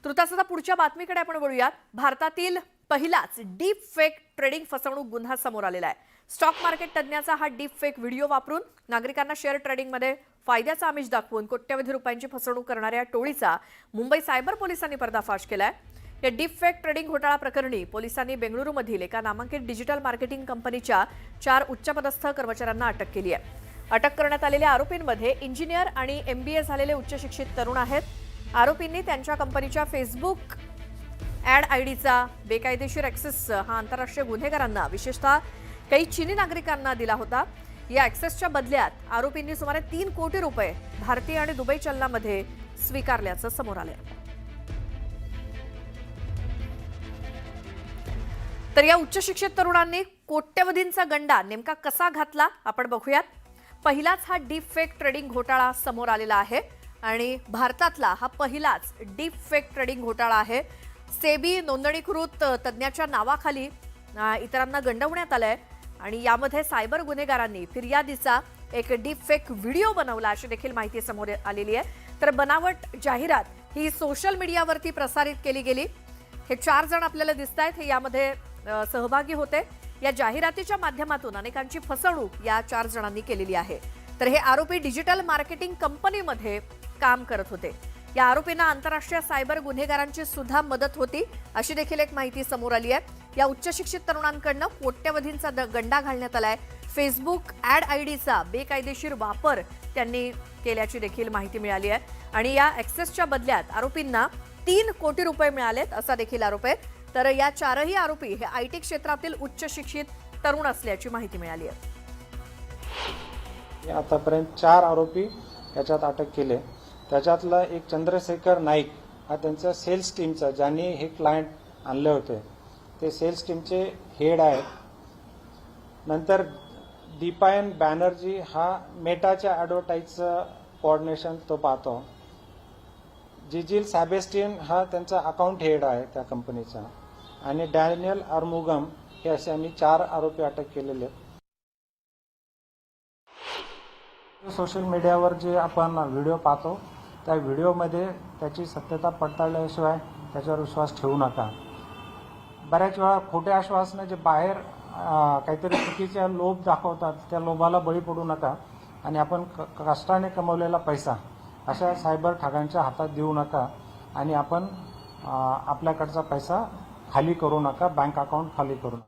तृतासता पुढच्या बातमीकडे आपण वळूयात। भारतातील पहिलाच डीप फेक ट्रेडिंग फसवणूक गुन्हा समोर आलेला आहे। स्टॉक मार्केट तज्ञाचा हा डीप फेक व्हिडिओ वापरून नागरिकांना शेअर ट्रेडिंगमध्ये फायद्याचा आमिष दाखवून कोट्यवधी रुपयांची फसवणूक करणाऱ्या टोळीचा मुंबई सायबर पोलिसांनी पर्दाफाश केलाय। या डीप फेक ट्रेडिंग घोटाळा प्रकरणी पोलिसांनी बेंगळुरूमधील एका नामांकित डिजिटल मार्केटिंग कंपनीच्या 4 उच्चपदस्थ कर्मचाऱ्यांना अटक केली आहे। अटक करण्यात आलेल्या आरोपींमध्ये इंजिनियर आणि MBA झालेले उच्च शिक्षित तरुण आहेत। आरोपींनी त्यांच्या कंपनीच्या फेसबुक ॲड आयडीचा बेकायदेशीर ॲक्सेस हा आंतरराष्ट्रीय गुन्हेगारांना विशेषतः काही चीनी नागरिकांना दिला होता। या ॲक्सेसच्या बदल्यात आरोपींनी सुमारे 3 कोटी रुपये भारतीय आणि दुबई चलनामध्ये स्वीकारल्याचं समोर आलंय। तर या उच्च शिक्षित तरुणांनी कोट्यवधींचा गंडा नेमका कसा घातला आपण बघूयात। पहिलाच हा डीप फेक ट्रेडिंग घोटाळा समोर आलेला आहे आणि भारतातला हा पहिलाच डीप फेक ट्रेडिंग घोटाळा आहे। सेबी नोंदणीकृत तज्ञाच्या नावाखाली इतरांना गंडवण्यात आलंय आणि यामध्ये सायबर गुन्हेगारांनी फिर्यादीचा एक डीप फेक व्हिडिओ बनवला अशी देखील माहिती समोर आलेली आहे। तर बनावट जाहिरात ही सोशल मीडियावरती प्रसारित केली गेली। हे 4 जण आपल्याला दिसतायत, हे यामध्ये सहभागी होते। या जाहिरातीच्या माध्यमातून अनेकांची फसवणूक या 4 जणांनी केलेली आहे। तर हे आरोपी डिजिटल मार्केटिंग कंपनीमध्ये काम करत होते। या आरोपींना आंतरराष्ट्रीय सायबर गुन्हेगारांची सुद्धा मदत होती अशी देखील एक माहिती समोर आली आहे। या उच्च शिक्षित तरुणांकडून कोट्यवधींचा गंडा घालण्यात आलाय। फेसबुक ॲड आयडीचा बेकायदेशीर वापर त्यांनी केल्याची देखील माहिती मिळाली आहे आणि या ॲक्सेसच्या बदल्यात आरोपींना 3 कोटी रुपये मिळालेत असा देखील आरोप आहे। तर या 4ही आरोपी हे IT क्षेत्रातील उच्च शिक्षित तरुण असल्याची माहिती मिळाली आहे। आतापर्यंत 4 आरोपी याच्यात अटक केले। त्याच्यातला एक चंद्रशेखर नाईक हा त्यांचा सेल्स टीमचा, ज्यांनी हे क्लायंट आणले होते ते सेल्स टीमचे हेड आहेत। नंतर दीपायन बॅनर्जी हा मेटाच्या ॲडव्हर्टाईजचं कोऑर्डिनेशन तो पाहतो। जिजिल सॅबेस्टियन हा त्यांचा अकाउंट हेड आहे त्या कंपनीचा आणि डॅनियल अरमुगम हे असे आम्ही 4 आरोपी अटक केलेले आहेत। सोशल मीडियावर जे आपण व्हिडिओ पाहतो त्या व्हिडिओमध्ये त्याची सत्यता पडताळल्याशिवाय त्याच्यावर विश्वास ठेवू नका। बऱ्याच वेळा खोटे आश्वासनं जे बाहेर काहीतरी चुकीच्या लोभ दाखवतात त्या लोभाला बळी पडू नका आणि आपण कष्टाने कमवलेला पैसा अशा सायबर ठगांच्या हातात देऊ नका आणि आपण आपल्याकडचा पैसा खाली करू नका, बँक अकाउंट खाली करू नका।